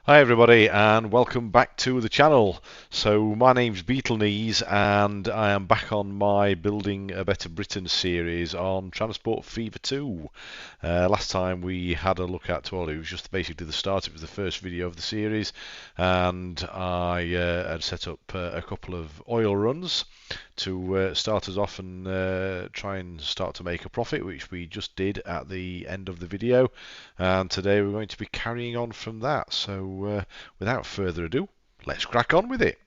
Hi everybody and welcome back to the channel. So my name's Beetle Knees and I am back on my Building a Better Britain series on Transport Fever 2. Last time we had a look at, well, it was just basically the start, it was the first video of the series, and I had set up a couple of oil runs to start us off and try and start to make a profit, which we just did at the end of the video. And today we're going to be carrying on from that. So without further ado, let's crack on with it.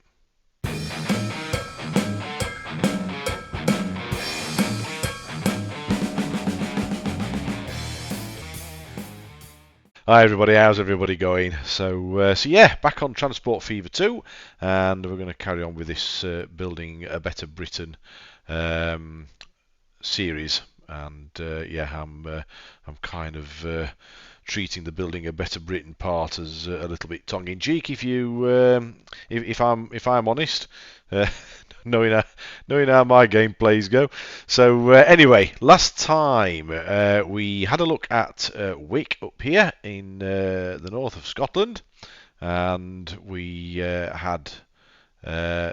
Hi everybody, how's everybody going? So yeah, back on Transport Fever 2, and we're going to carry on with this Building a Better Britain series. And yeah, I'm kind of treating the Building a Better Britain part as a little bit tongue in cheek, if I'm honest. Uh, knowing how my gameplays go. So anyway, last time we had a look at Wick up here in the north of Scotland, and we had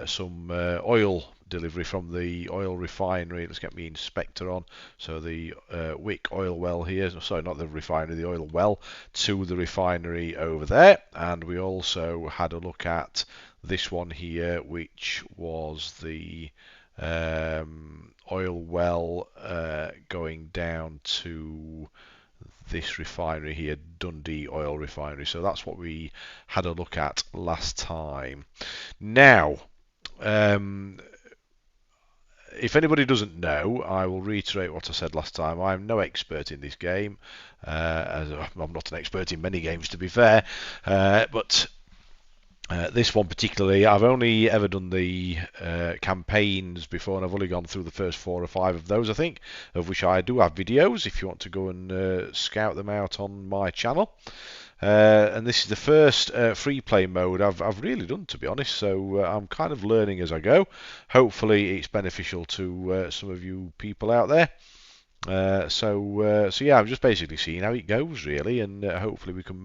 some oil delivery from the oil refinery. Let's get my inspector on. So the Wick oil well here, sorry, not the refinery, the oil well to the refinery over there. And we also had a look at this one here, which was the oil well going down to this refinery here, Dundee Oil Refinery. So that's what we had a look at last time. Now, if anybody doesn't know, I will reiterate what I said last time. I am no expert in this game, as I'm not an expert in many games, to be fair, but this one particularly, I've only ever done the campaigns before, and I've only gone through the first 4 or 5 of those, I think, of which I do have videos if you want to go and scout them out on my channel. And this is the first free play mode I've really done, to be honest, so I'm kind of learning as I go. Hopefully it's beneficial to some of you people out there. So yeah, I'm just basically seeing how it goes really, and hopefully we can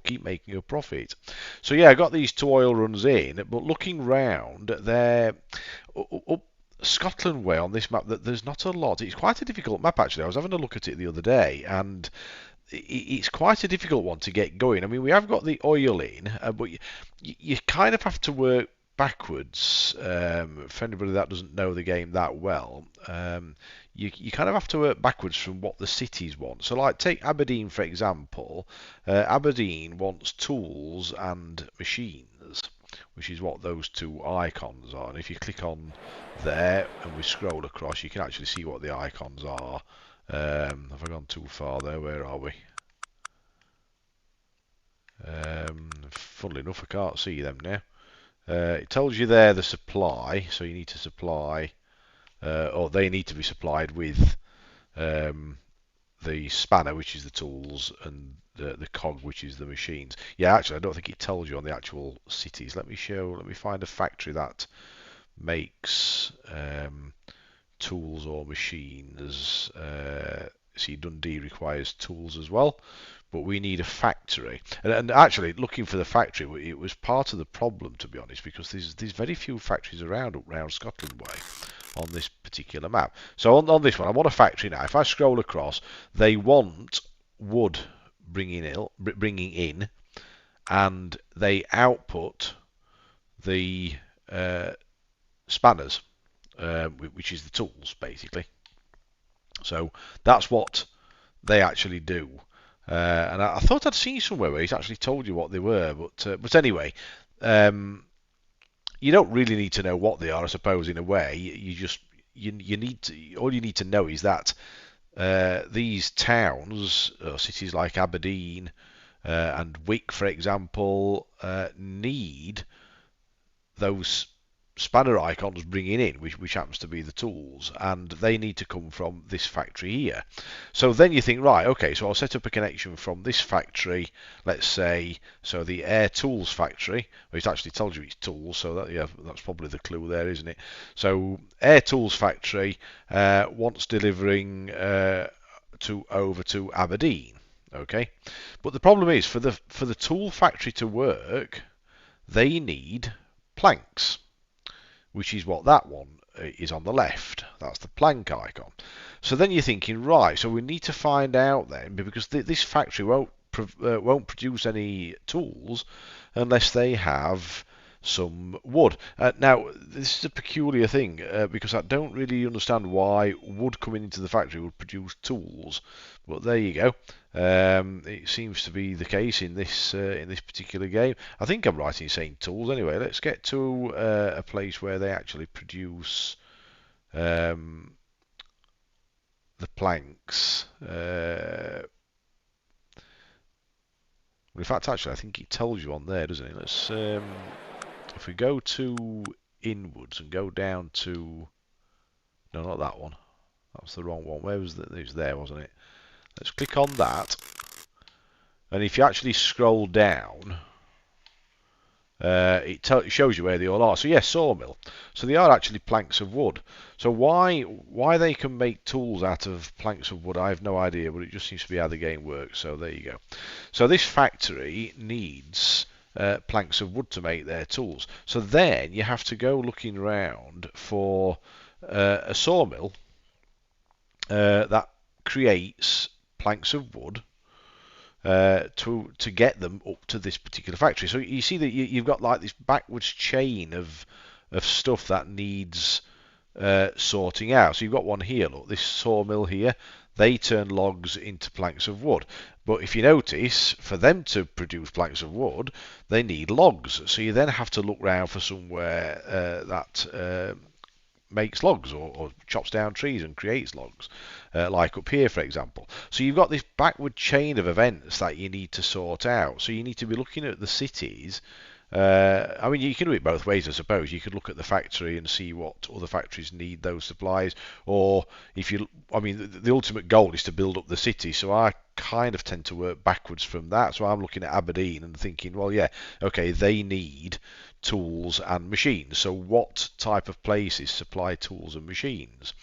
keep making a profit. So yeah, I got these 2 oil runs in, but looking round, they're up Scotland way on this map that there's not a lot. It's quite a difficult map actually. I was having a look at it the other day, and it's quite a difficult one to get going. I mean, we have got the oil in, but you kind of have to work backwards. For anybody that doesn't know the game that well, you kind of have to work backwards from what the cities want. So, like, take Aberdeen for example. Aberdeen wants tools and machines, which is what those 2 icons are. And if you click on there and we scroll across, you can actually see what the icons are. Have I gone too far there? Where are we? Funnily enough, I can't see them now. It tells you there the supply, so you need to supply, or they need to be supplied with the spanner, which is the tools, and the cog, which is the machines. Yeah, actually, I don't think it tells you on the actual cities. Let me find a factory that makes tools or machines. See, Dundee requires tools as well, but we need a factory. And actually, looking for the factory, it was part of the problem, to be honest, because there's very few factories around Scotland way on this particular map. So on this one, I want a factory now. If I scroll across, they want wood bringing in, and they output the spanners, which is the tools, basically. So that's what they actually do. And I thought I'd seen somewhere where he's actually told you what they were, but anyway, you don't really need to know what they are, I suppose. In a way, you need to, all you need to know is that these towns or cities like Aberdeen and Wick, for example, need those spanner icons bringing in, which happens to be the tools, and they need to come from this factory here. So then you think, right, okay, so I'll set up a connection from this factory, let's say, so the Air Tools factory, well, it actually tells you it's tools, so that's probably the clue there, isn't it? So Air Tools factory wants delivering over to Aberdeen. Okay, but the problem is for the tool factory to work, they need planks, which is what that one is on the left. That's the plank icon. So then you're thinking, right, so we need to find out then, because this factory won't produce any tools unless they have some wood. Now, this is a peculiar thing because I don't really understand why wood coming into the factory would produce tools. But there you go. It seems to be the case in this particular game. I think I'm right in saying tools. Anyway, let's get to a place where they actually produce um, the planks. In fact, actually, I think it tells you on there, doesn't it? Let's if we go to inwards and go down to no, not that one. That was the wrong one. Where was it? It was there, wasn't it? Let's click on that. And if you actually scroll down, it shows you where they all are. So yes, sawmill. So they are actually planks of wood. So why they can make tools out of planks of wood, I have no idea, but it just seems to be how the game works. So there you go. So this factory needs planks of wood to make their tools. So then you have to go looking around for a sawmill that creates planks of wood to get them up to this particular factory. So you see that you've got like this backwards chain of stuff that needs sorting out. So you've got one here, look, this sawmill here, they turn logs into planks of wood. But if you notice, for them to produce planks of wood, they need logs. So you then have to look round for somewhere that makes logs or chops down trees and creates logs, like up here, for example. So you've got this backward chain of events that you need to sort out. So you need to be looking at the cities. I mean, you can do it both ways, I suppose. You could look at the factory and see what other factories need those supplies, or if you, I mean, the ultimate goal is to build up the city. So I kind of tend to work backwards from that. So I'm looking at Aberdeen and thinking, well, yeah, okay, they need tools and machines. So what type of places supply tools and machines?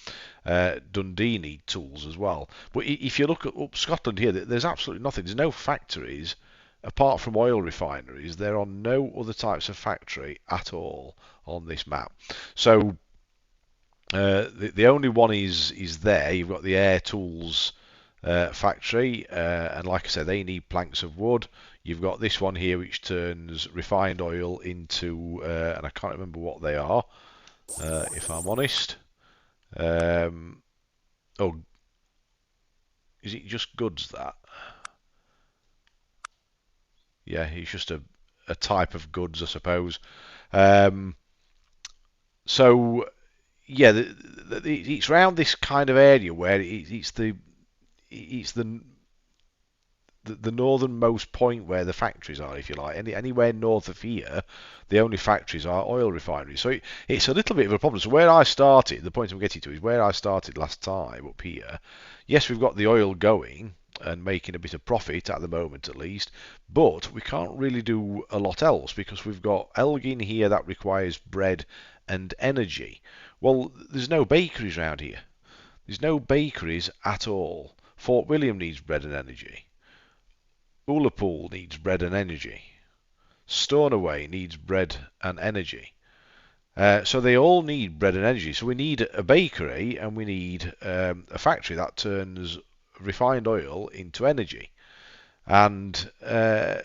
Dundee need tools as well. But if you look at up Scotland here, there's absolutely nothing. There's no factories apart from oil refineries. There are no other types of factory at all on this map. So the only one is there. You've got the Air Tools factory, and like I said, they need planks of wood. You've got this one here which turns refined oil into, and I can't remember what they are, if I'm honest. Oh, is it just goods that? Yeah, it's just a type of goods, I suppose. So yeah, it's around this kind of area where it's the northernmost point where the factories are, if you like. Anywhere north of here, the only factories are oil refineries. So it's a little bit of a problem. So where I started, the point I'm getting to is where I started last time up here. Yes, we've got the oil going and making a bit of profit at the moment at least, but we can't really do a lot else because we've got Elgin here that requires bread and energy. Well, there's no bakeries around here. There's no bakeries at all. Fort William needs bread and energy. Ullapool needs bread and energy. Stornoway needs bread and energy. So they all need bread and energy. So we need a bakery and we need a factory that turns refined oil into energy. And the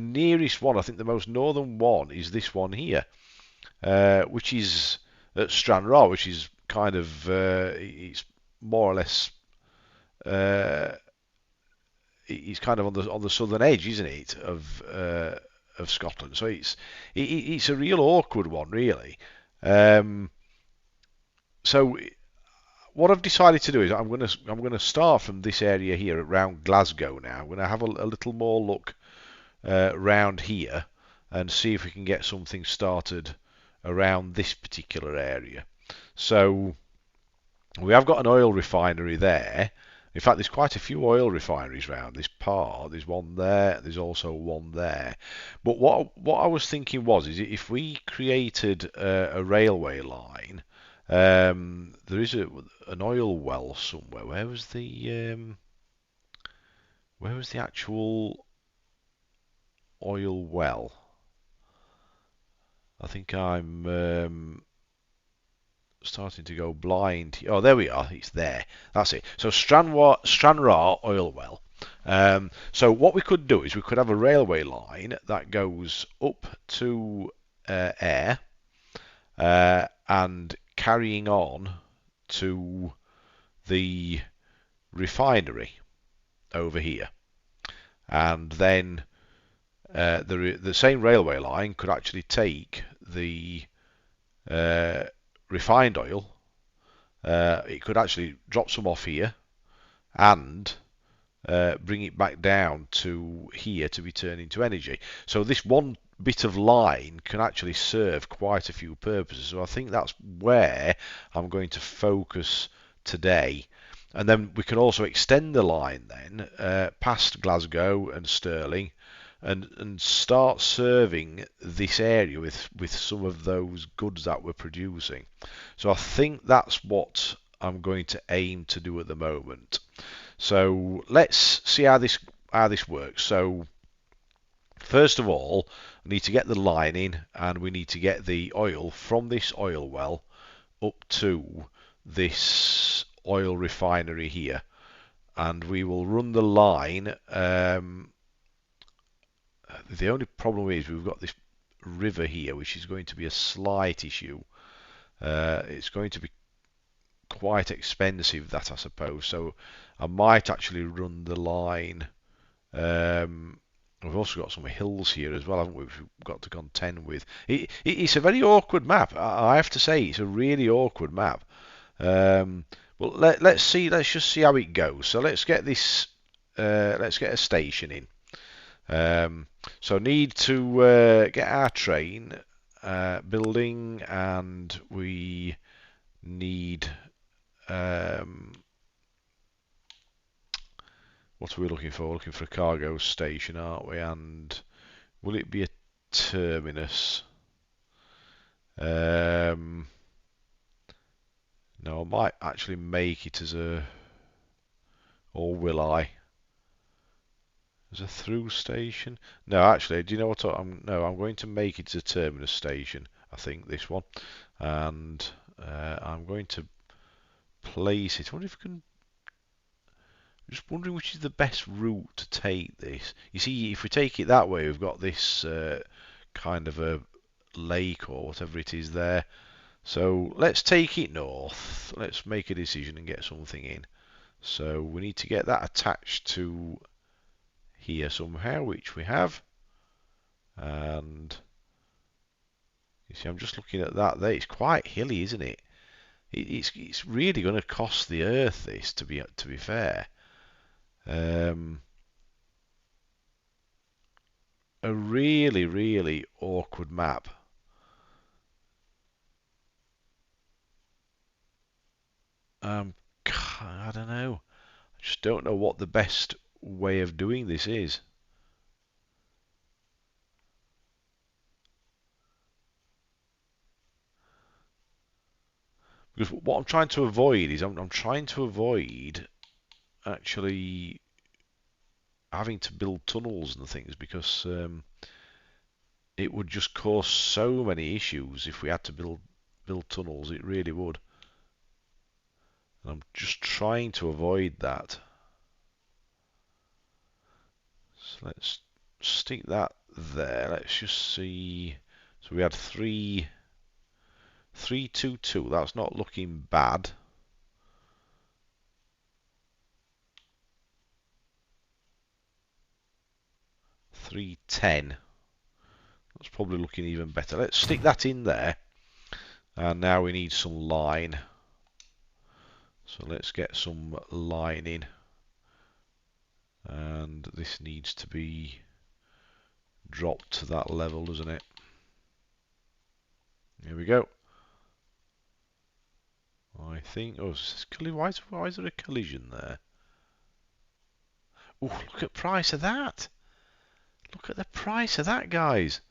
nearest one, I think the most northern one, is this one here, which is at Stranraer, which is kind of it's more or less it's kind of on the southern edge, isn't it, of Scotland? So it's a real awkward one, really. So what I've decided to do is I'm gonna start from this area here around Glasgow now. I'm gonna have a little more look around here and see if we can get something started around this particular area. So we have got an oil refinery there. In fact, there's quite a few oil refineries around this part. There's one there. There's also one there. But what I was thinking was, is if we created a railway line, there is an oil well somewhere. Where was the? Where was the actual oil well? I think I'm starting to go blind. Oh, there we are. It's there. That's it. So Stranraer oil well. So what we could do is we could have a railway line that goes up to Ayr and carrying on to the refinery over here, and then the same railway line could actually take the refined oil. It could actually drop some off here and bring it back down to here to be turned into energy. So this one bit of line can actually serve quite a few purposes. So I think that's where I'm going to focus today. And then we can also extend the line then past Glasgow and Stirling and start serving this area with some of those goods that we're producing. So I think that's what I'm going to aim to do at the moment. So let's see how this works. So first of all, we need to get the line in, and we need to get the oil from this oil well up to this oil refinery here, and we will run the line. The only problem is we've got this river here, which is going to be a slight issue. It's going to be quite expensive, that I suppose. So I might actually run the line. We've also got some hills here as well, haven't we? We've got to contend with. It's a very awkward map. I have to say, it's a really awkward map. Well, let's see. Let's just see how it goes. So let's get this. Let's get a station in. So need to get our train building, and we need what are we looking for? We're looking for a cargo station, aren't we? And will it be a terminus? No, I might actually make it as a, or will I? As a through station? No, actually, do you know what? I'm going to make it as a terminus station. I think this one, and I'm going to place it. I wonder if we can. I'm just wondering which is the best route to take this. You see, if we take it that way, we've got this kind of a lake or whatever it is there. So let's take it north. Let's make a decision and get something in. So we need to get that attached to here somehow, which we have. And you see, I'm just looking at that there. It's quite hilly, isn't it? It's really going to cost the earth, this, to be fair. A really, really awkward map. I don't know. I just don't know what the best way of doing this is. Because what I'm trying to avoid is I'm trying to avoid actually having to build tunnels and things, because it would just cause so many issues if we had to build tunnels. It really would. And I'm just trying to avoid that. So let's stick that there. Let's just see. So we had 322. That's not looking bad. $310. That's probably looking even better. Let's stick that in there. And now we need some line. So let's get some line in. And this needs to be dropped to that level, doesn't it? Here we go. I think. Oh, why is there a collision there? Oh, look at the price of that. Look at the price of that, guys.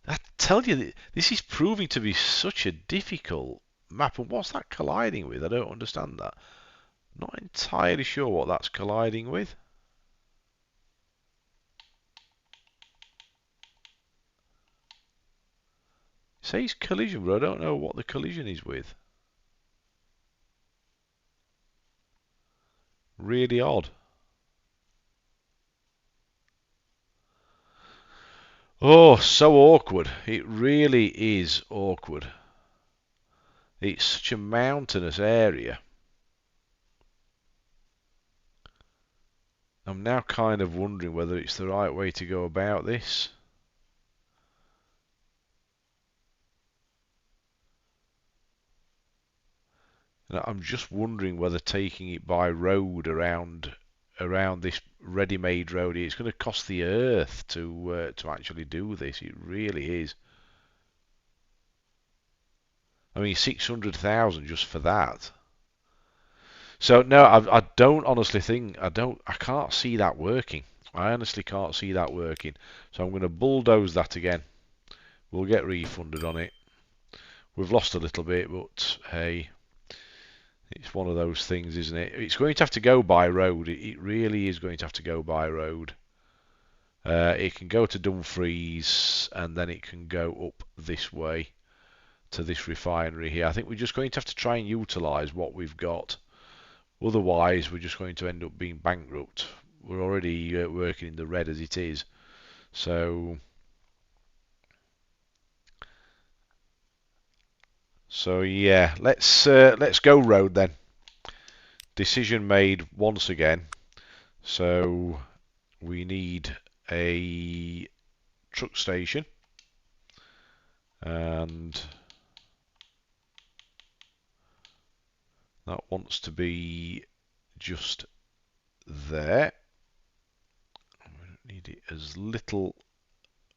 I tell you, this is proving to be such a difficult map. And what's that colliding with? I don't understand that. Not entirely sure what that's colliding with. It says collision, but I don't know what the collision is with. Really odd. Oh, so awkward. It really is awkward. It's such a mountainous area. I'm now kind of wondering whether it's the right way to go about this. I'm just wondering whether taking it by road around this ready-made road, it's going to cost the earth to actually do this. It really is. I mean, 600,000 just for that. So no, I don't honestly think I can't see that working. I honestly can't see that working. So I'm going to bulldoze that again. We'll get refunded on it. We've lost a little bit, but hey, it's one of those things, isn't it? It's going to have to go by road. It really is going to have to go by road. It can go to Dumfries and then it can go up this way to this refinery here. I think we're just going to have to try and utilise what we've got. Otherwise, we're just going to end up being bankrupt. We're already working in the red as it is. So yeah, let's go road then. Decision made once again. So we need a truck station, and that wants to be just there. We need it as little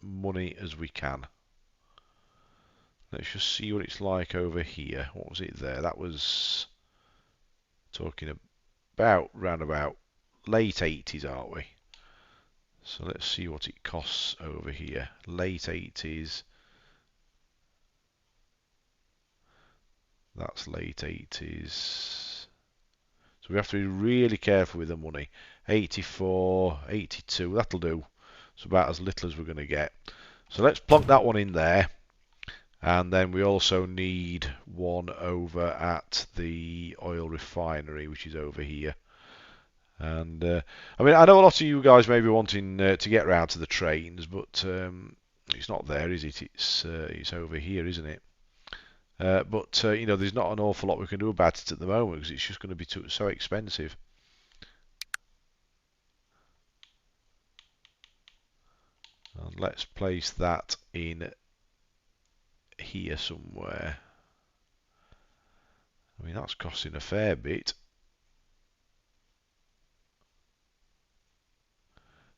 money as we can. Let's just see what it's like over here. What was it there? That was talking about round about late 80s, aren't we? So let's see what it costs over here. Late 80s. That's late 80s. So we have to be really careful with the money. 84, 82, that'll do. It's about as little as we're going to get. So let's plonk that one in there. And then we also need one over at the oil refinery, which is over here. And I mean, I know a lot of you guys may be wanting to get round to the trains, but it's not there, is it? It's over here, isn't it? But you know, there's not an awful lot we can do about it at the moment because it's just going to be so expensive. And let's place that in here somewhere. I mean, that's costing a fair bit.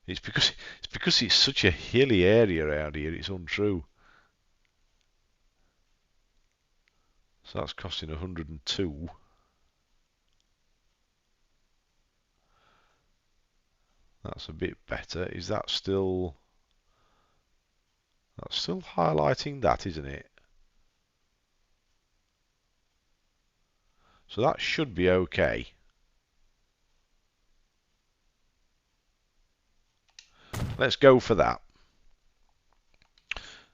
It's because it's such a hilly area around here. It's untrue. So that's costing 102. That's a bit better. Is that still? That's still highlighting that, isn't it? So that should be okay. Let's go for that.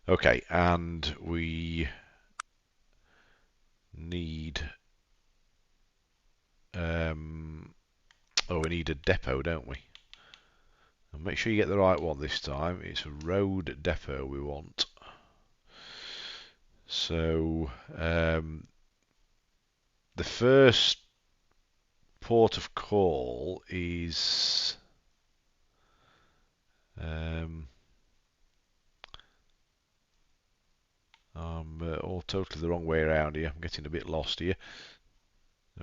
Okay, and we need we need a depot, don't we? And make sure you get the right one this time. It's a road depot we want. So the first port of call is I'm all totally the wrong way around here. I'm getting a bit lost here.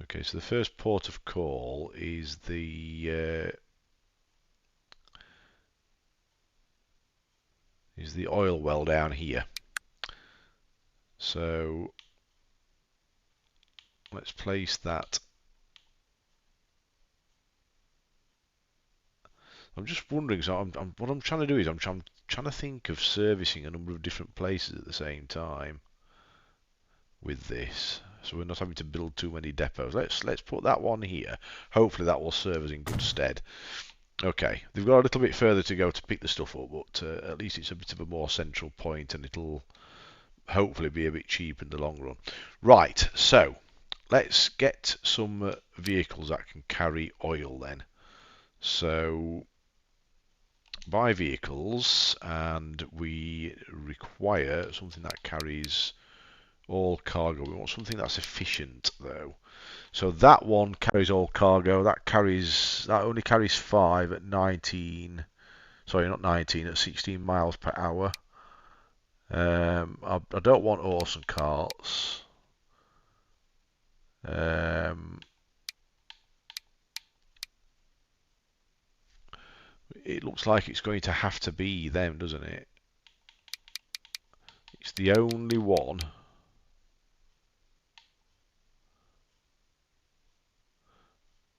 Okay, so the first port of call is the oil well down here. So let's place that. I'm just wondering. So what I'm trying to do is I'm trying to think of servicing a number of different places at the same time with this. so we're not having to build too many depots. Let's put that one here. Hopefully that will serve us in good stead. Okay, they've got a little bit further to go to pick the stuff up, but at least it's a bit of a more central point, and it'll hopefully be a bit cheap in the long run. Right, so let's get some vehicles that can carry oil then. So buy vehicles, and we require something that carries all cargo. We want something that's efficient though. So that one carries all cargo. That only carries 5 at 19. Sorry, not 19, at 16 miles per hour. I don't want horse and carts. It looks like it's going to have to be them, doesn't it? It's the only one.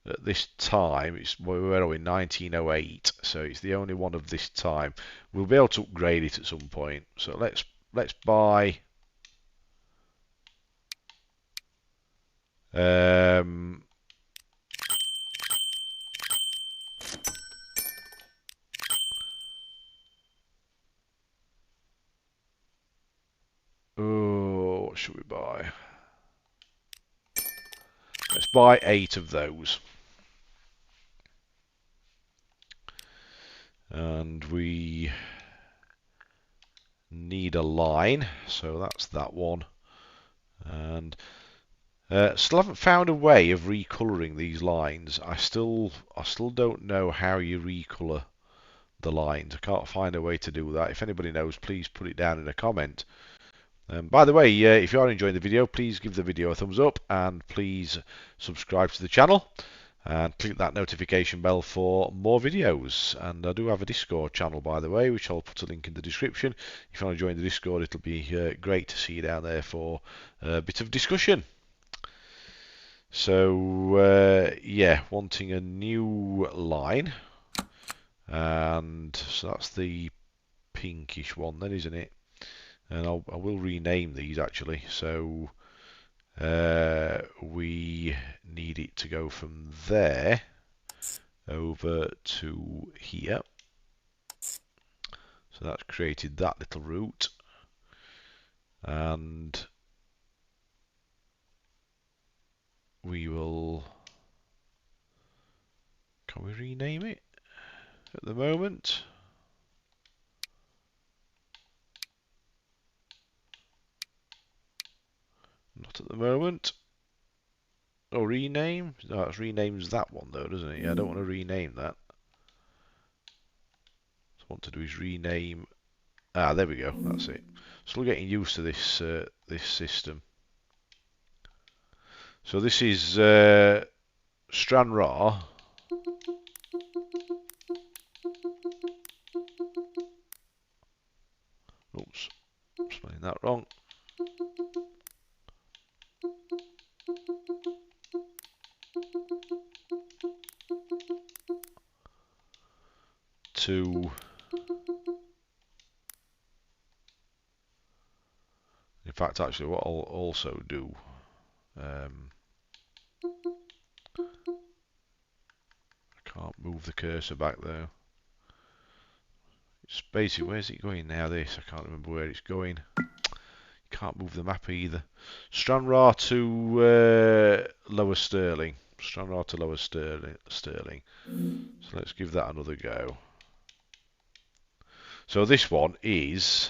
At this time, where are we? 1908. So it's the only one of this time. We'll be able to upgrade it at some point. So let's buy. Oh, what should we buy? Let's buy 8 of those. And we need a line, so that's that one. And still haven't found a way of recolouring these lines. I still don't know how you recolour the lines. I can't find a way to do that. If anybody knows, please put it down in a comment. By the way, if you are enjoying the video, please give the video a thumbs up, and please subscribe to the channel and click that notification bell for more videos. And I do have a Discord channel, by the way, which I'll put a link in the description. If you want to join the Discord, it'll be great to see you down there for a bit of discussion. So yeah, wanting a new line, and so that's the pinkish one then, isn't it? And I will rename these actually. So we need it to go from there over to here. So that's created that little route, and we will. Can we rename it at the moment? Not at the moment. Oh, rename? No, it renames that one though, doesn't it? Yeah, I don't want to rename that. What I want to do is rename. Ah, there we go. That's it. Still getting used to this this system. So this is Stranraer. Oops, I'm spelling that wrong. To in fact, actually, what I'll also do. I can't move the cursor back though. It's basically, where's it going now? This, I can't remember where it's going. Can't move the map either. Stranraer to Lower Stirling. Stranraer to Lower Stirling. So let's give that another go. So this one is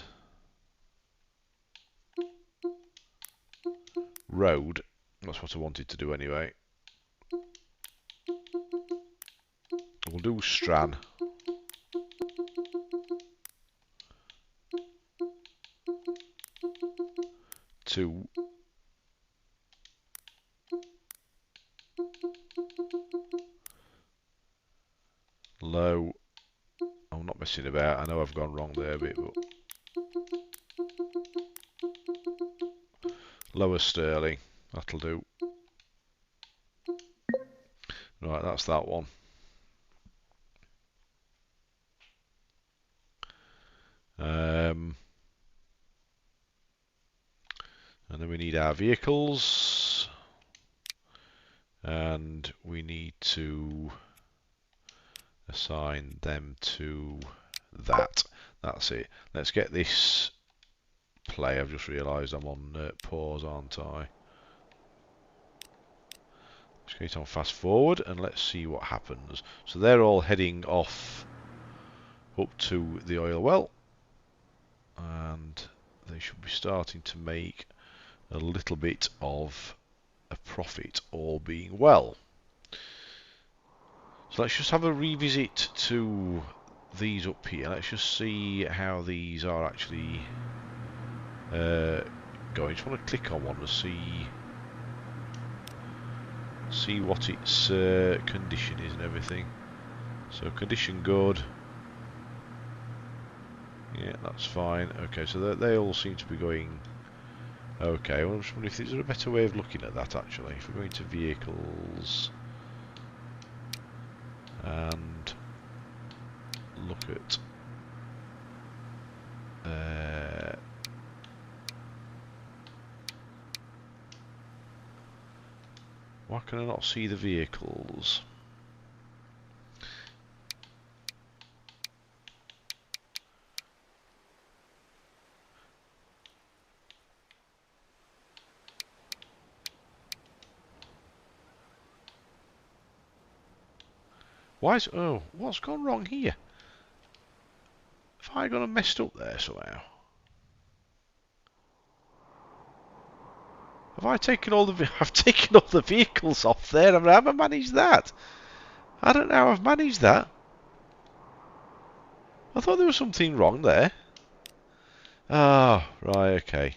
road. That's what I wanted to do anyway. We'll do Stran. To Low. I'm not messing about. I know I've gone wrong there a bit, but Lower Stirling. That'll do. Right, that's that one. And then we need our vehicles, and we need to assign them to that. That's it. Let's get this play. I've just realised I'm on pause, aren't I? Let's get it on fast forward and let's see what happens. So they're all heading off up to the oil well, and they should be starting to make a little bit of a profit, all being well. So let's just have a revisit to these up here. Let's just see how these are actually going. Just want to click on one to see what its condition is and everything. So condition good. Yeah, that's fine. Okay, so they all seem to be going okay. I was wondering if there's a better way of looking at that actually. If we're going to vehicles and look at why can I not see the vehicles? Why is... oh, what's gone wrong here? Have I gone and messed up there somehow? Have I taken all the... I've taken all the vehicles off there. I mean, how have I managed that? I don't know how I've managed that. I thought there was something wrong there. Ah, right, okay.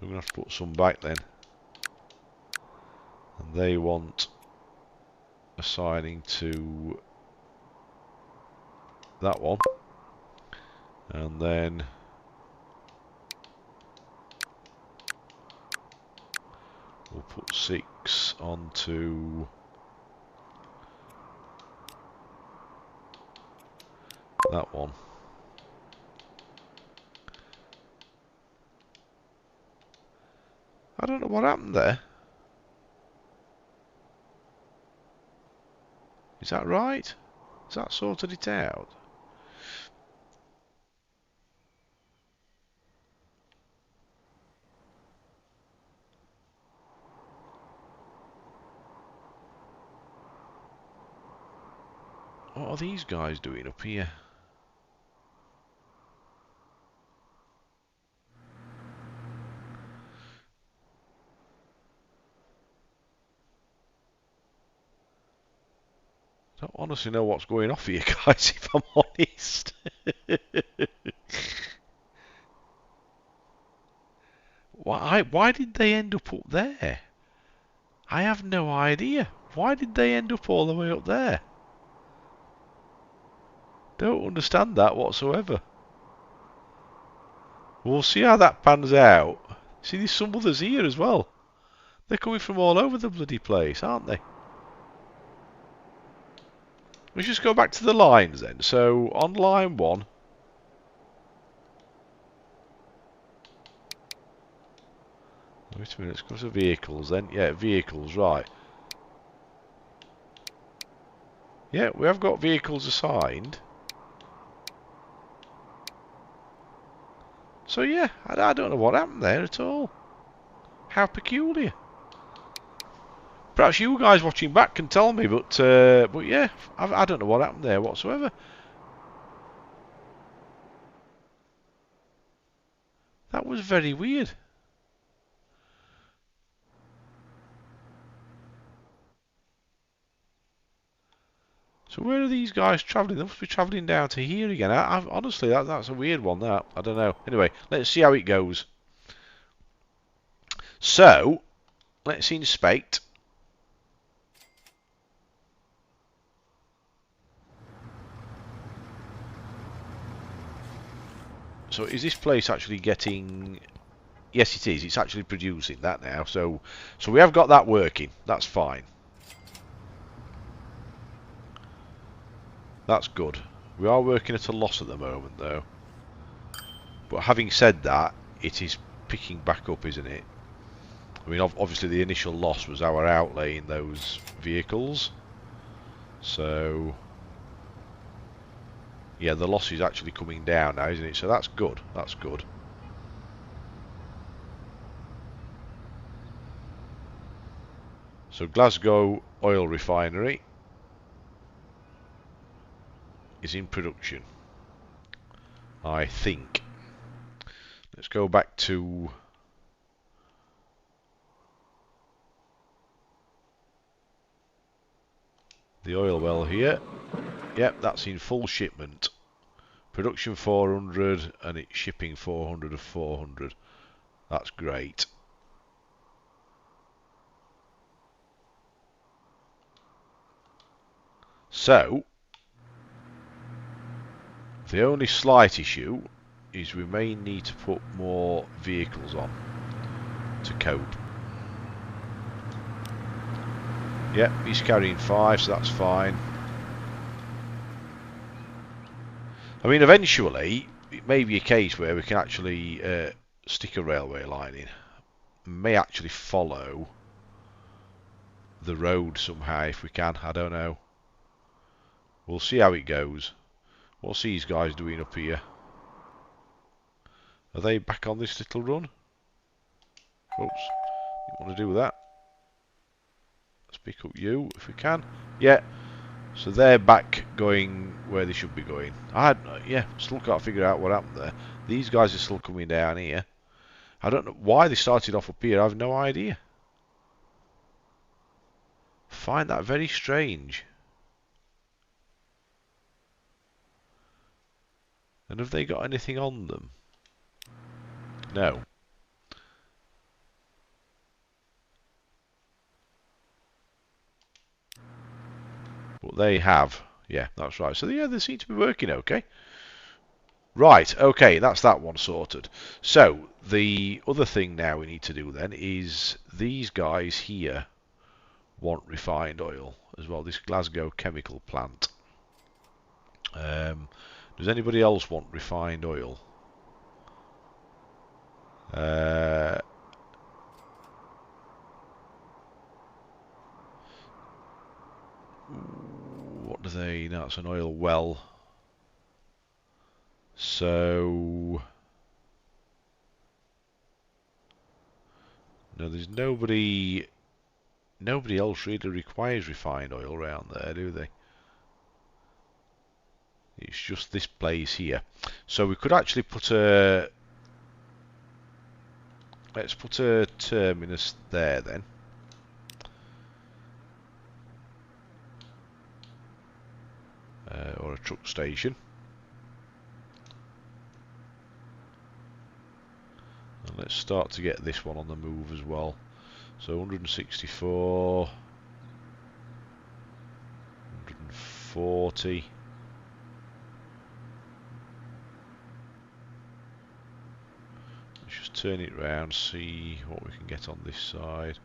We're going to have to put some back then. And they want assigning to that one. And then we'll put 6 onto that one. I don't know what happened there. Is that right? Has that sorted it out? What are these guys doing up here? I don't honestly know what's going off here, guys, if I'm honest. Why did they end up there? I have no idea. Why did they end up all the way up there? Don't understand that whatsoever. We'll see how that pans out. See, there's some others here as well. They're coming from all over the bloody place, aren't they? Let's just go back to the lines then. So, on line 1... wait a minute, let's go to vehicles then. Yeah, vehicles, right. Yeah, we have got vehicles assigned. So yeah, I don't know what happened there at all. How peculiar. Perhaps you guys watching back can tell me, but yeah, I don't know what happened there whatsoever. That was very weird. So where are these guys travelling? They must be travelling down to here again. Honestly, that's a weird one, that. I don't know. Anyway, let's see how it goes. So, let's inspect. So is this place actually getting... yes, it is. It's actually producing that now. So we have got that working. That's fine. That's good. We are working at a loss at the moment, though. But having said that, it is picking back up, isn't it? I mean, obviously the initial loss was our outlay in those vehicles. So, yeah, the loss is actually coming down now, isn't it? So that's good. That's good. So Glasgow oil refinery is in production, I think. Let's go back to the oil well here. Yep, that's in full shipment. Production 400 and it's shipping 400 of 400. That's great. So, the only slight issue is we may need to put more vehicles on to cope. Yep, he's carrying 5, so that's fine. I mean, eventually, it may be a case where we can actually stick a railway line in. May actually follow the road somehow if we can, I don't know. We'll see how it goes. What's these guys doing up here? Are they back on this little run? Oops, you want to do that? Let's pick up you if we can. Yeah, so they're back going where they should be going. Yeah, still can't figure out what happened there. These guys are still coming down here. I don't know why they started off up here. I have no idea. Find that very strange. And have they got anything on them? No. But they have. Yeah, that's right. So yeah, they seem to be working okay. Right, okay, that's that one sorted. So, the other thing now we need to do then is these guys here want refined oil as well, this Glasgow chemical plant. Does anybody else want refined oil? What do they... No, it's an oil well. So... No, there's nobody else really requires refined oil around there, do they? It's just this place here. So we could actually put a... Let's put a terminus there then. Or a truck station. And let's start to get this one on the move as well. So 164, 140. Let's just turn it round, see what we can get on this side.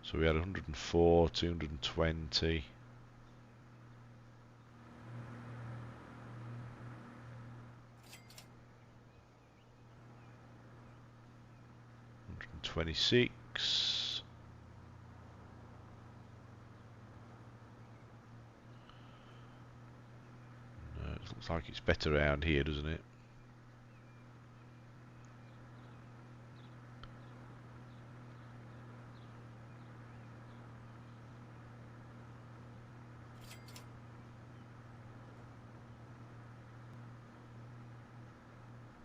So we had 104, 220. 26. No, it looks like it's better around here, doesn't it?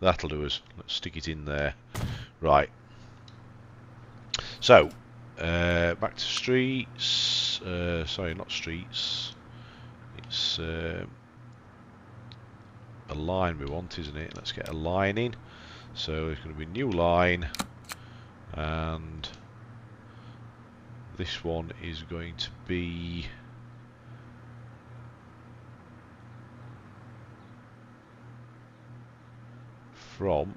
That'll do us. Let's stick it in there. Right. So, back to streets. Sorry, not streets. It's a line we want, isn't it? Let's get a line in. So there's going to be a new line, and this one is going to be from...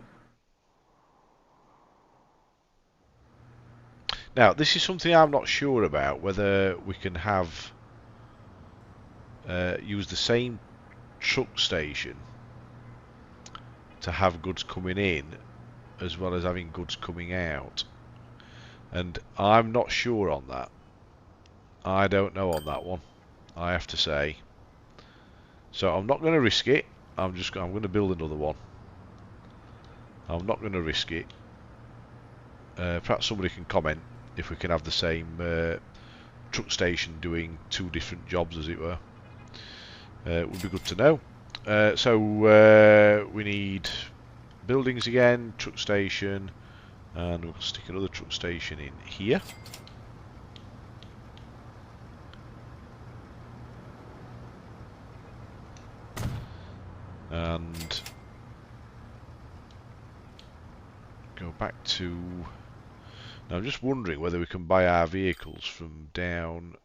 Now, this is something I'm not sure about, whether we can have use the same truck station to have goods coming in as well as having goods coming out. And I'm not sure on that. I don't know on that one, I have to say. So I'm not going to risk it. I'm going to build another one. I'm not going to risk it. Perhaps somebody can comment if we can have the same truck station doing two different jobs, as it were. It would be good to know. So we need buildings again, truck station, and we'll stick another truck station in here. And go back to... Now I'm just wondering whether we can buy our vehicles from down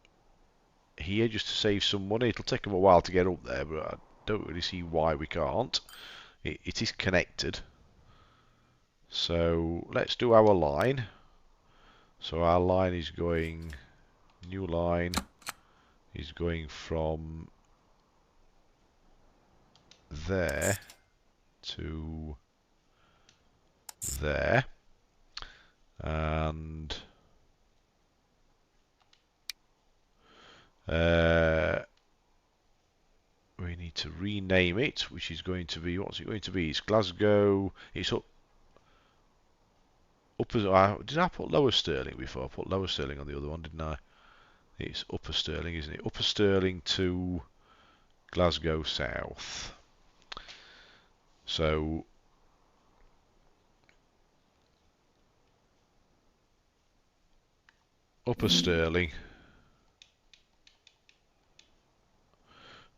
here just to save some money. It'll take them a while to get up there, but I don't really see why we can't. It is connected. So let's do our line. So our line is going... New line is going from there to there, and we need to rename it, which is going to be, what's it going to be? It's Glasgow. It's up as, did I put Lower Stirling before? I put Lower Stirling on the other one, didn't I? It's Upper Stirling, isn't it? Upper Stirling to Glasgow South. So Upper Stirling,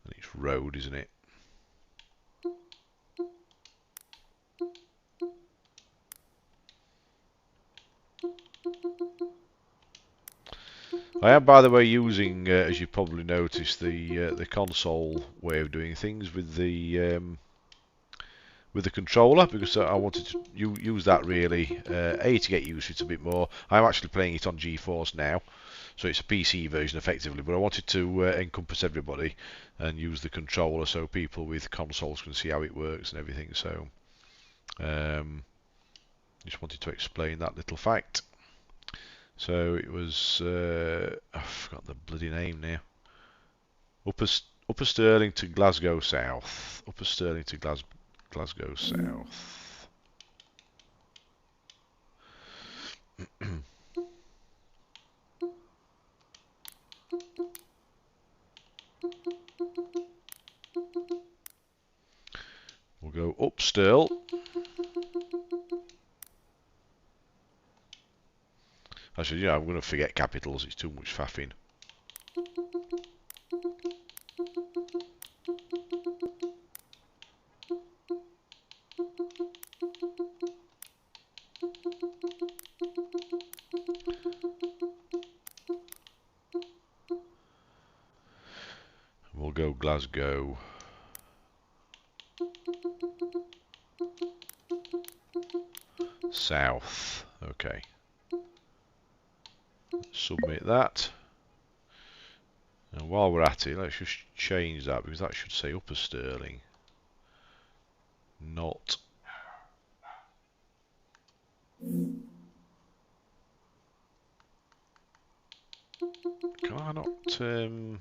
and it's road, isn't it? I am, by the way, using, as you probably noticed, the console way of doing things with the controller, because I wanted to use that really, A, to get used to it a bit more. I'm actually playing it on Geforce Now, so it's a PC version effectively, but I wanted to encompass everybody and use the controller so people with consoles can see how it works and everything. So just wanted to explain that little fact. So it was, I forgot the bloody name now. Upper Stirling to Glasgow South. Upper Stirling to Glasgow South. We'll go up still. Actually, yeah, I'm going to forget capitals. It's too much faffing. We'll go Glasgow. South. Okay. Submit that. And while we're at it, let's just change that, because that should say Upper Stirling, not... Can I not... No,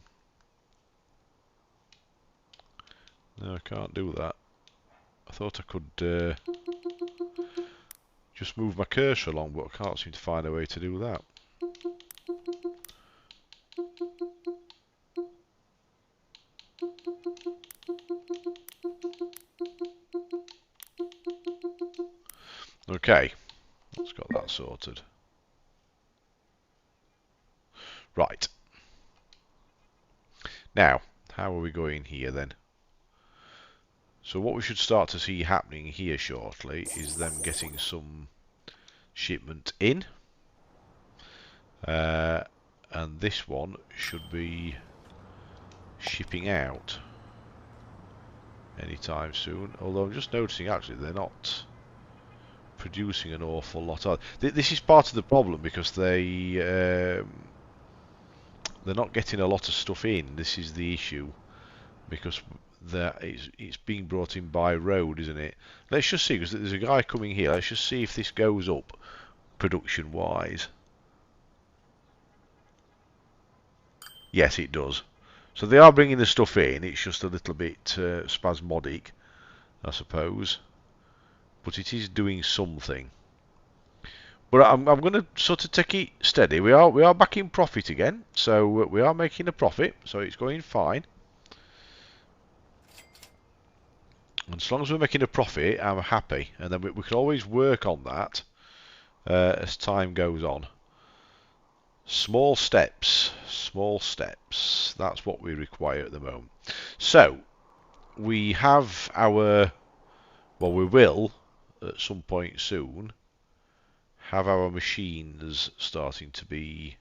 I can't do that. I thought I could just move my cursor along, but I can't seem to find a way to do that. Okay, let's got that sorted. Right. Now, how are we going here then? So what we should start to see happening here shortly is them getting some shipment in. And this one should be shipping out anytime soon. Although I'm just noticing actually they're not producing an awful lot of... This is part of the problem, because they're not getting a lot of stuff in. This is the issue, because that it's being brought in by road, isn't it? Let's just see, because there's a guy coming here. Let's just see if this goes up production wise. Yes, it does. So they are bringing the stuff in. It's just a little bit spasmodic, I suppose, but it is doing something. But I'm going to sort of take it steady. We are back in profit again, so we are making a profit, so it's going fine. And as long as we're making a profit, I'm happy, and then we can always work on that as time goes on. Small steps, small steps. That's what we require at the moment. So we have our, well, we will at some point soon have our machines starting to be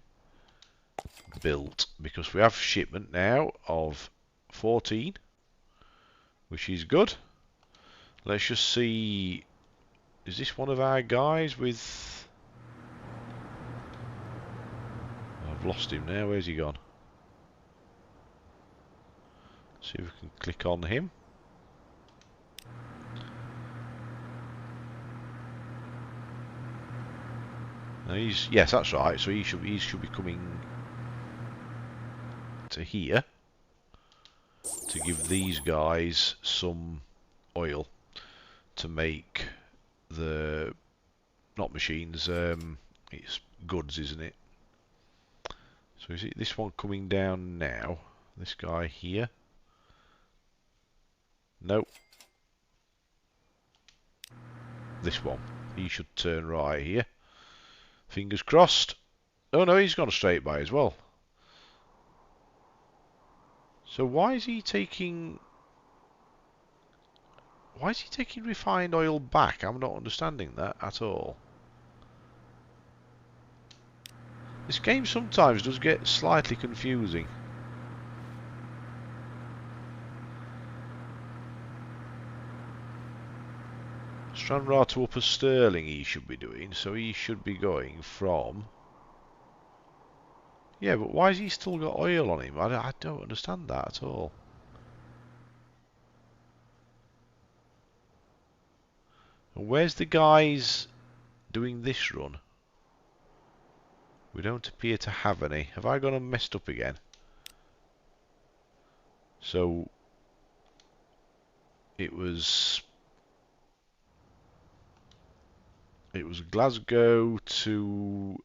built, because we have shipment now of 14, which is good. Let's just see, is this one of our guys with, I've lost him now, where's he gone? See if we can click on him. No, yes, that's right, so he should be coming to here to give these guys some oil to make the, not machines, it's goods, isn't it? So is it this one coming down now? This guy here? Nope. This one. He should turn right here. Fingers crossed. Oh no, he's gone straight by as well. So why is he taking refined oil back? I'm not understanding that at all. This game sometimes does get slightly confusing. Stranraer to Upper Stirling he should be doing, so he should be going from... Yeah, but why has he still got oil on him? I don't understand that at all. And where's the guys doing this run? We don't appear to have any. Have I gone and messed up again? So it was Glasgow to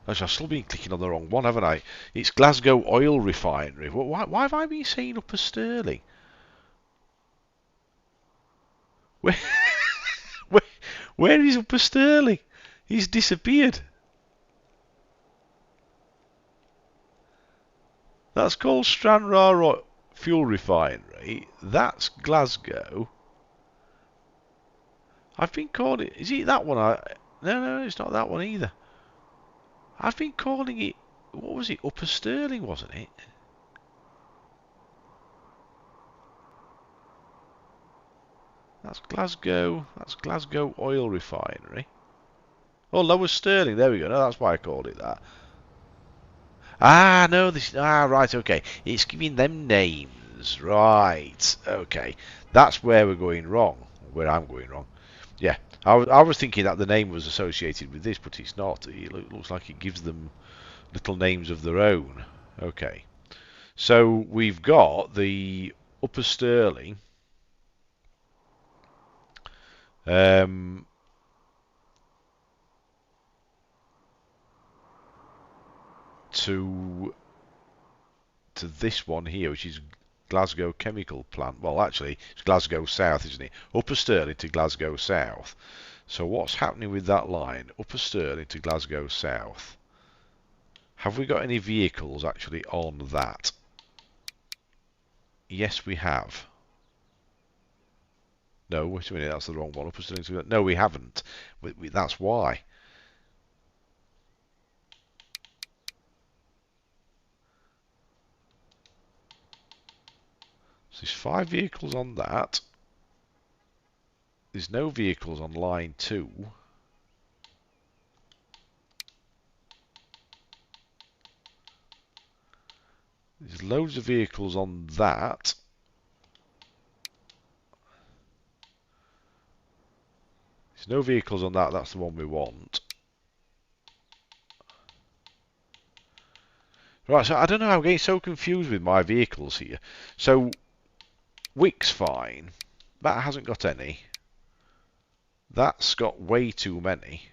actually, I've still been clicking on the wrong one, haven't I? It's Glasgow Oil Refinery. Why have I been saying Upper Stirling? Where, where, where is Upper Stirling? He's disappeared. That's called Stranraer Fuel Refinery. That's Glasgow. I've been calling it... Is it that one? No, it's not that one either. I've been calling it... What was it? Upper Stirling, wasn't it? That's Glasgow Oil Refinery. Oh, Lower Stirling. There we go. No, that's why I called it that. Ah, no, right, okay. It's giving them names. Right, okay. That's where we're going wrong. Where I'm going wrong. Yeah, I was thinking that the name was associated with this, but it's not. It looks like it gives them little names of their own. Okay. So we've got the Upper Stirling. To this one here, which is Glasgow Chemical Plant. Well, actually, it's Glasgow South, isn't it? Upper Stirling to Glasgow South. So what's happening with that line? Upper Stirling to Glasgow South. Have we got any vehicles actually on that? Yes, we have. No, wait a minute, that's the wrong one. Upper Stirling to... No, we haven't. That's why. So there's 5 vehicles on that. There's no vehicles on line 2. There's loads of vehicles on that. There's no vehicles on that. That's the one we want. Right, so I don't know. I'm getting so confused with my vehicles here. So, Wick's fine. That hasn't got any. That's got way too many.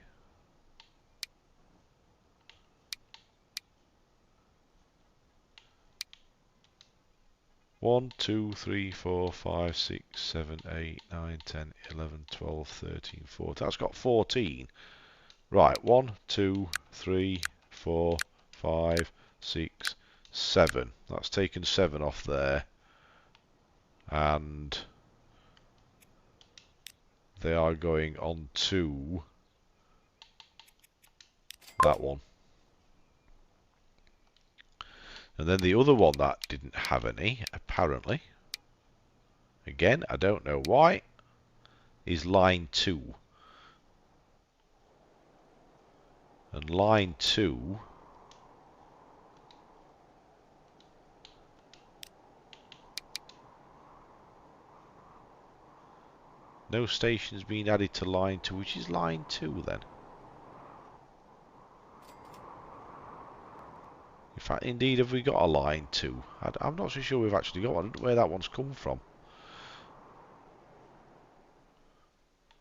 One, 2, 3, 4, 5, 6, 7, 8, 9, 10, 11, 12, 13, 14. That's got 14. Right, 1, 2, 3, 4, 5, 6, 7. That's taken 7 off there. And they are going on to that one. And then the other one that didn't have any, apparently, again, I don't know why, is line 2. And line 2 no stations being added to line 2, which is line 2 then. In fact, indeed, have we got a line 2? I'm not so sure we've actually got one. I don't know where that one's come from.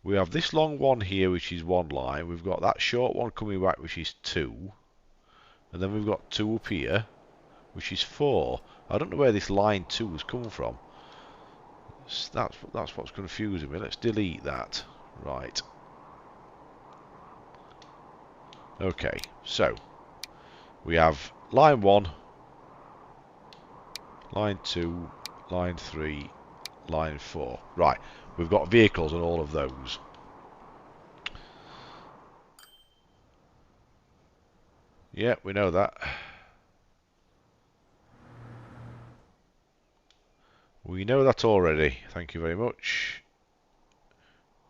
We have this long one here, which is 1 line. We've got that short one coming back, which is 2. And then we've got 2 up here, which is 4. I don't know where this line 2 has come from. That's what's confusing me. Let's delete that. Right. Okay, so we have line 1, line 2, line 3, line 4. Right, we've got vehicles on all of those. Yeah, we know that. We know that already. Thank you very much.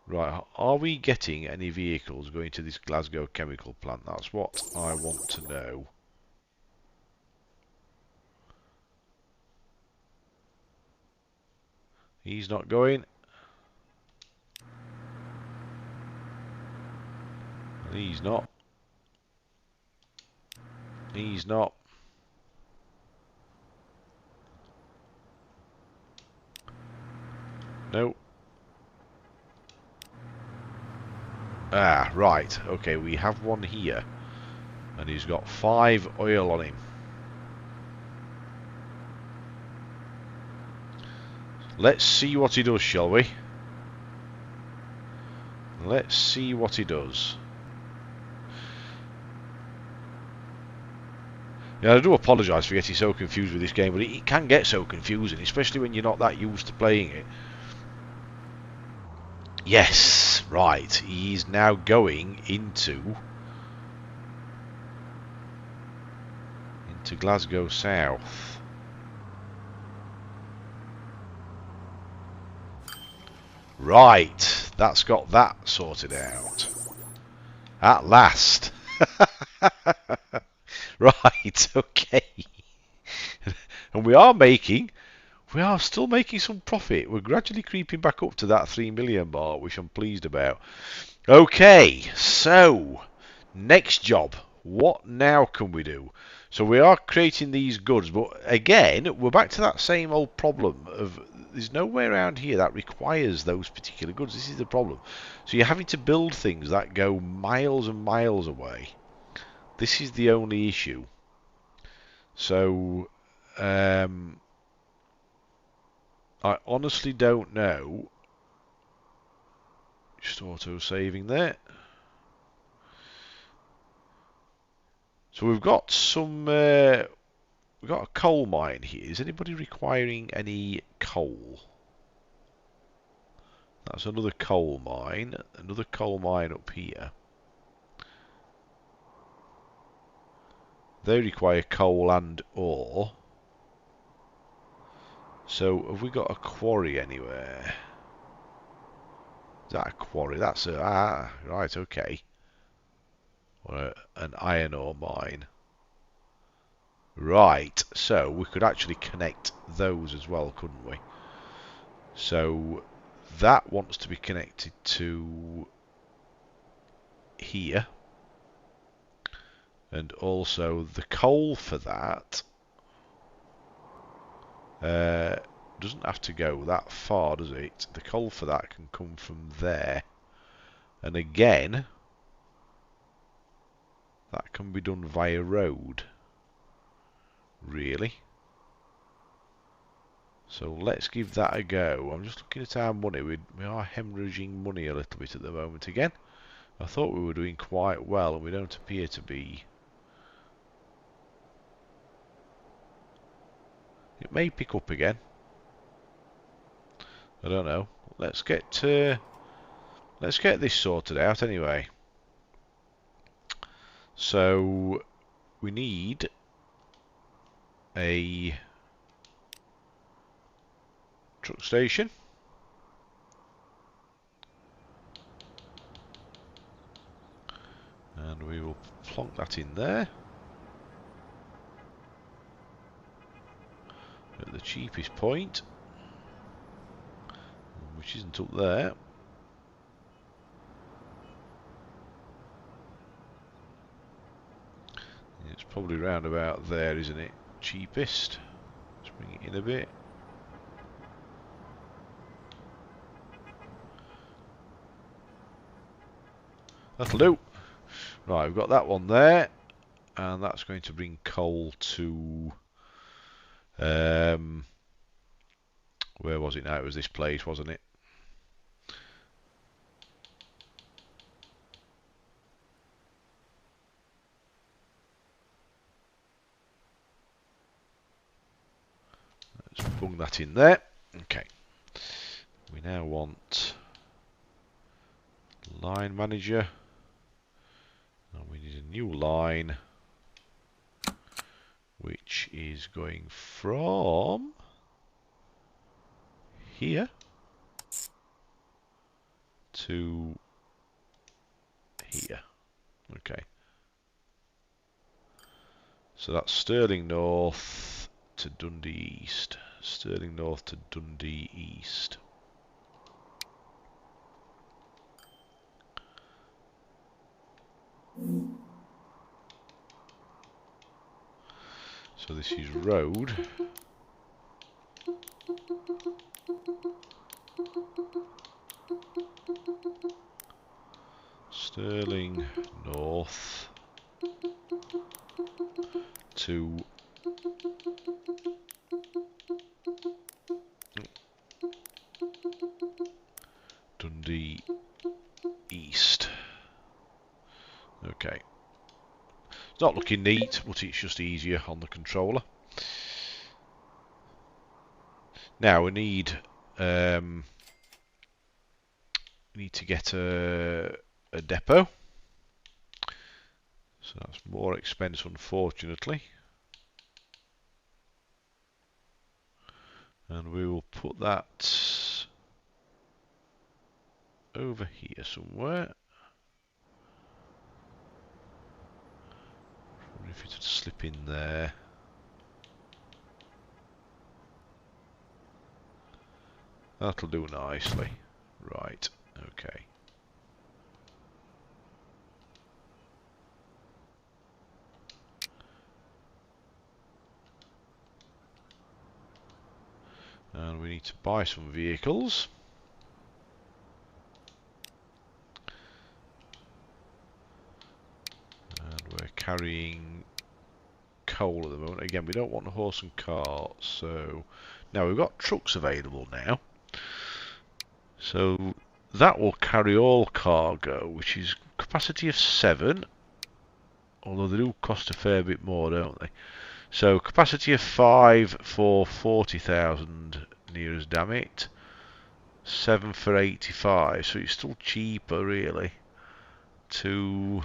Right, are we getting any vehicles going to this Glasgow chemical plant? That's what I want to know. He's not going. He's not. He's not. No. Ah, right. Okay, we have one here. And he's got 5 oil on him. Let's see what he does, shall we? Let's see what he does. Yeah, I do apologise for getting so confused with this game, but it can get so confusing, especially when you're not that used to playing it. Yes, right. He's now going into Glasgow South. Right, that's got that sorted out. At last. Right, okay. And we are still making some profit. We're gradually creeping back up to that 3 million mark, which I'm pleased about. Okay, so next job. What now can we do? So we are creating these goods, but again, we're back to that same old problem of there's nowhere around here that requires those particular goods. This is the problem. So you're having to build things that go miles and miles away. This is the only issue. So I honestly don't know. Just auto-saving there. So we've got some. We've got a coal mine here. Is anybody requiring any coal? That's another coal mine. Another coal mine up here. They require coal and ore. So have we got a quarry anywhere? Is that a quarry? That's a right, okay. Or an iron ore mine. Right, so we could actually connect those as well, couldn't we? So that wants to be connected to here. And also the coal for that doesn't have to go that far, does it? The coal for that can come from there. And again, that can be done via road, really. So let's give that a go. I'm just looking at our money. We are hemorrhaging money a little bit at the moment again. I thought we were doing quite well, and we don't appear to be. It may pick up again. I don't know. Let's get this sorted out anyway. So we need a truck station. And we will plonk that in there. At the cheapest point. Which isn't up there. It's probably round about there, isn't it? Cheapest. Let's bring it in a bit. That'll do. Right, we've got that one there. And that's going to bring coal to... where was it now? It was this place, wasn't it? Let's bung that in there. Okay. We now want line manager. And we need a new line, which is going from here to here. Okay. So that's Stirling North to Dundee East. Stirling North to Dundee East. So this is road. Stirling North to Dundee East. Okay. It's not looking neat, but it's just easier on the controller. Now we need to get a depot. So that's more expense, unfortunately. And we will put that over here somewhere. If it would slip in there. That'll do nicely. Right, okay. And we need to buy some vehicles. And we're carrying coal at the moment. Again, we don't want a horse and cart, so now we've got trucks available now. So that will carry all cargo, which is capacity of 7, although they do cost a fair bit more, don't they? So capacity of 5 for 40,000 near as damn it. 7 for 85, so it's still cheaper really to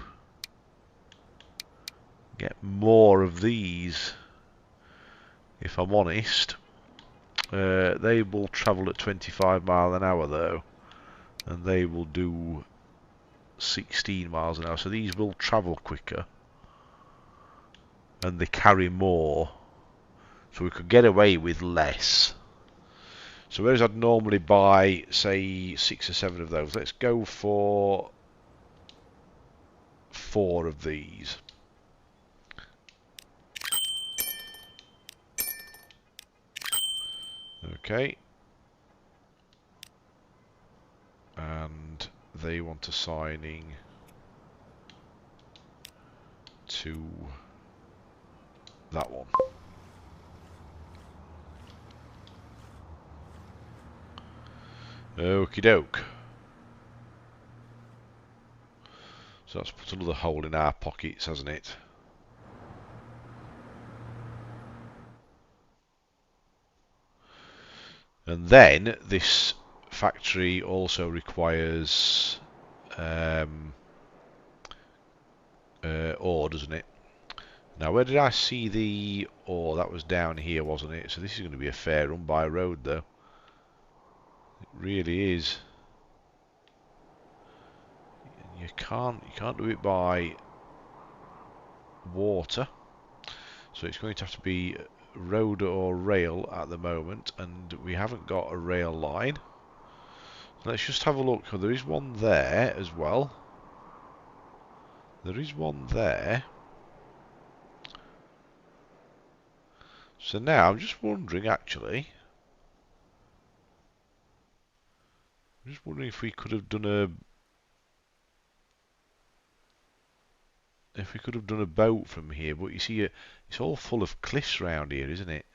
get more of these, if I'm honest. They will travel at 25 miles an hour though, and they will do 16 miles an hour, so these will travel quicker. and they carry more. So we could get away with less. So whereas I'd normally buy, say, 6 or 7 of those, let's go for 4 of these. Okay. And they want assigning to that one. Okie doke. So that's put another hole in our pockets, hasn't it? And then this factory also requires ore, doesn't it? Now, where did I see the ore? That was down here, wasn't it? So this is going to be a fair run by road, though. It really is. You can't do it by water. So it's going to have to be road or rail at the moment, and we haven't got a rail line. Let's just have a look. Oh, there is one there as well. There is one there. So now I'm just wondering, actually. I'm just wondering if we could have done a boat from here, but you see, it's all full of cliffs round here, isn't it?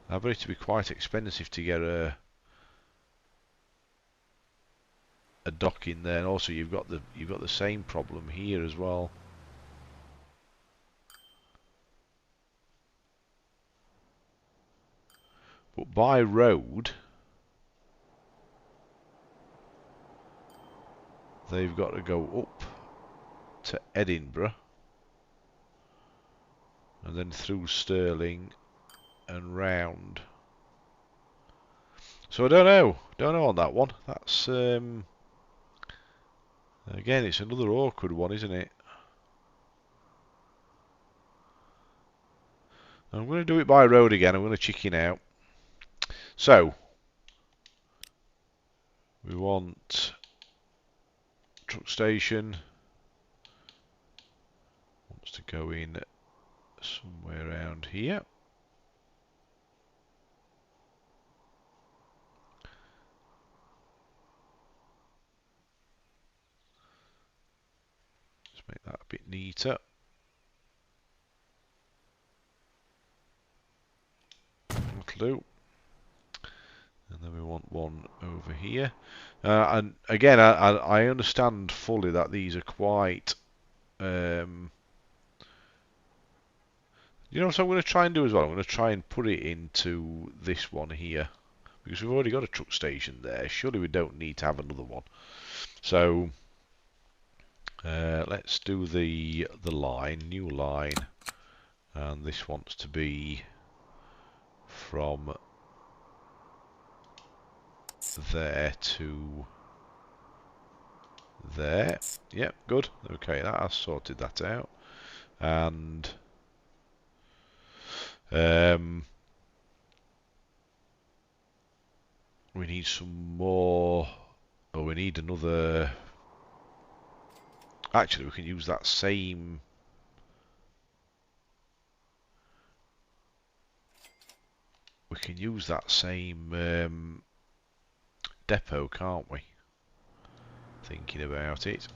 I bet it to be quite expensive to get a dock in there, and also you've got the same problem here as well. But by road, they've got to go up to Edinburgh and then through Stirling and round. So I don't know on that one. That's again, it's another awkward one, isn't it? I'm going to do it by road again. I'm going to chicken out. So we want truck station. Wants to go in somewhere around here. Let's make that a bit neater. That'll do. And then we want one over here. And again, I understand fully that these are quite... you know what I'm going to try and do as well? I'm going to try and put it into this one here. Because we've already got a truck station there. Surely we don't need to have another one. So, let's do the line, new line. And this wants to be from there to there. Yep, good. Okay, that has sorted that out. And we need some more. Oh, we need another. Actually, we can use that same. We can use that same depot, can't we? Thinking about it.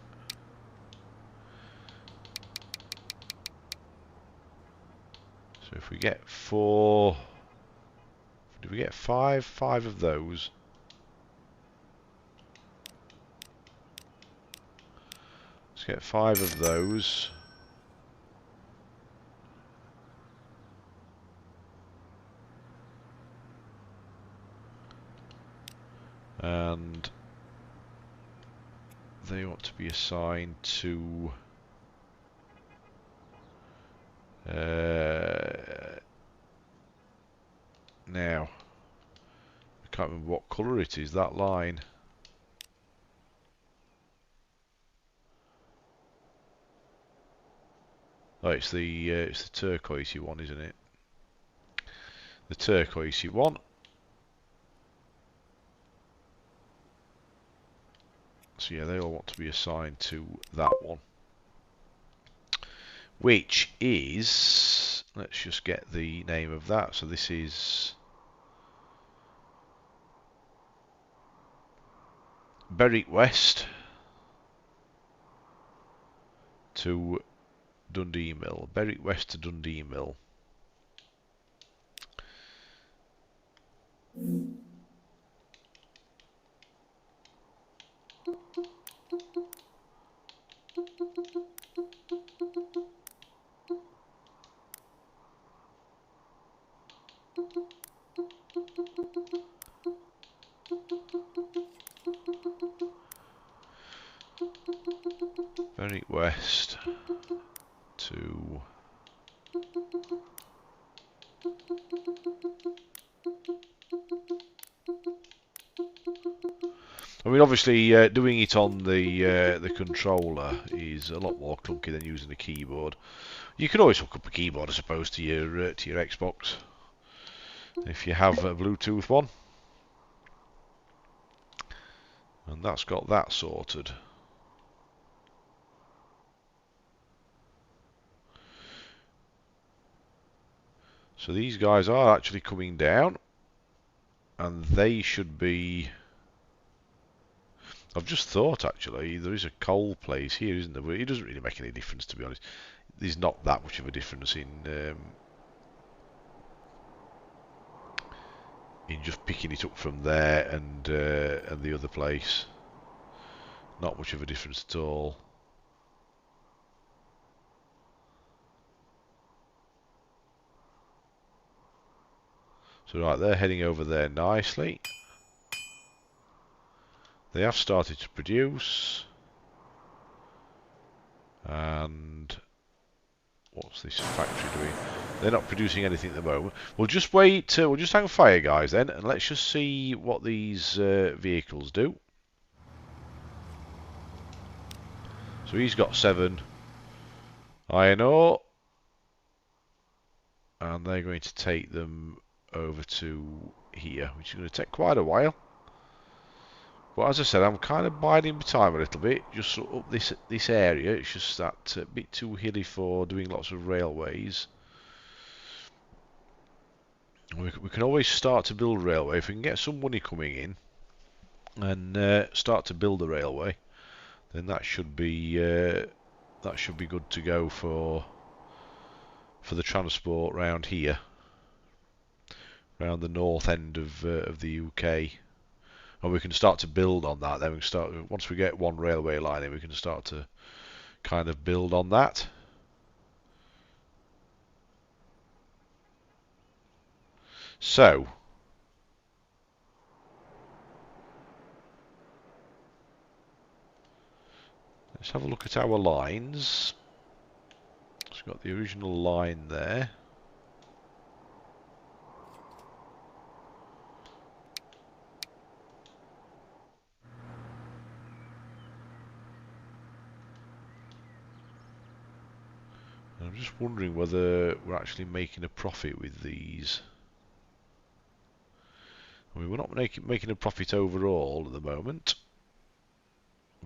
So if we get 4, do we get 5? 5 of those. Let's get 5 of those. And they ought to be assigned to now I can't remember what colour it is, that line. Oh, it's the turquoisey one, isn't it? The turquoisey one. So yeah, they all want to be assigned to that one. Which is, let's just get the name of that. So this is Berwick West to Dundee Mill. Berwick West to Dundee Mill. Berwick West to I mean, obviously, doing it on the controller is a lot more clunky than using a keyboard. You can always hook up a keyboard, I suppose, to your Xbox if you have a Bluetooth one, and that's got that sorted. So these guys are actually coming down, and they should be. I've just thought, actually, there is a coal place here, isn't there? But it doesn't really make any difference, to be honest. There's not that much of a difference in just picking it up from there and the other place. Not much of a difference at all. So right, they're heading over there nicely. They have started to produce. And what's this factory doing? They're not producing anything at the moment. We'll just wait. We'll just hang fire, guys, then, and let's just see what these vehicles do. So he's got 7 iron ore, and they're going to take them over to here, which is going to take quite a while. But as I said, I'm kind of biding my time a little bit, just up this area. It's just that a bit too hilly for doing lots of railways. We can always start to build railway if we can get some money coming in and start to build the railway. Then that should be good to go for the transport round here, around the north end of the UK. And we can start to build on that. Then we can start, once we get one railway line in, we can start to kind of build on that. So let's have a look at our lines. It's got the original line there. I'm just wondering whether we're actually making a profit with these. I mean, we're not making a profit overall at the moment.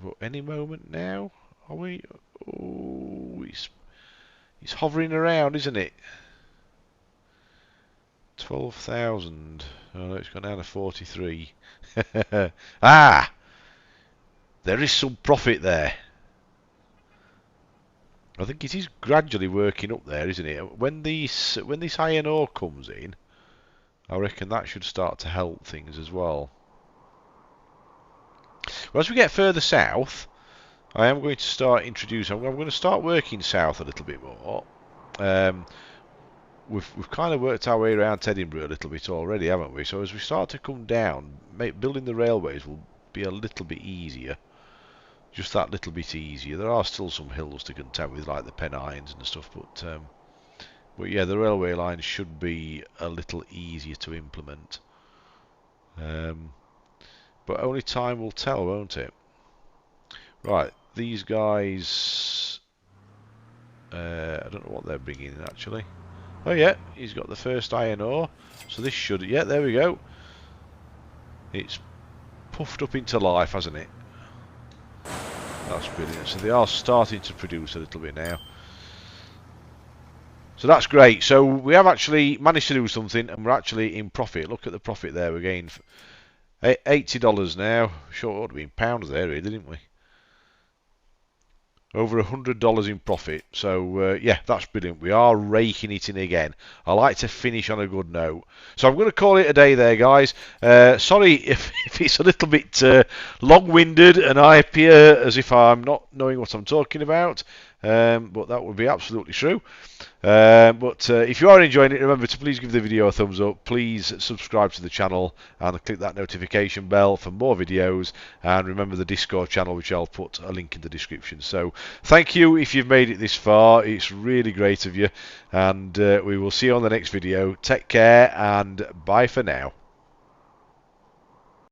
But any moment now, are we? Oh, it's hovering around, isn't it? 12,000. Oh no, it's gone down to 43. Ah! There is some profit there. I think it is gradually working up there, isn't it? When this iron ore comes in, I reckon that should start to help things as well. Well, as we get further south, I am going to start introducing. I'm going to start working south a little bit more. We've kind of worked our way around Edinburgh a little bit already, haven't we? So as we start to come down, building the railways will be a little bit easier. Just that little bit easier. There are still some hills to contend with, like the Pennines and stuff, but yeah, the railway lines should be a little easier to implement. But only time will tell, won't it? Right, these guys I don't know what they're bringing in actually. Oh yeah, he's got the first iron ore. So this should, yeah, there we go. It's puffed up into life, hasn't it? That's brilliant. So they are starting to produce a little bit now. So that's great. So we have actually managed to do something, and we're actually in profit. Look at the profit there. We're getting $80 now. Sure, it ought to be in pounds there, really, didn't we? Over $100 in profit. So yeah, that's brilliant. We are raking it in again. I like to finish on a good note. So I'm going to call it a day there, guys. Sorry if it's a little bit long-winded and I appear as if I'm not knowing what I'm talking about. But that would be absolutely true. But if you are enjoying it, remember to please give the video a thumbs up. Please subscribe to the channel and click that notification bell for more videos. And remember the Discord channel, which I'll put a link in the description. So thank you if you've made it this far. It's really great of you. And we will see you on the next video. Take care and bye for now.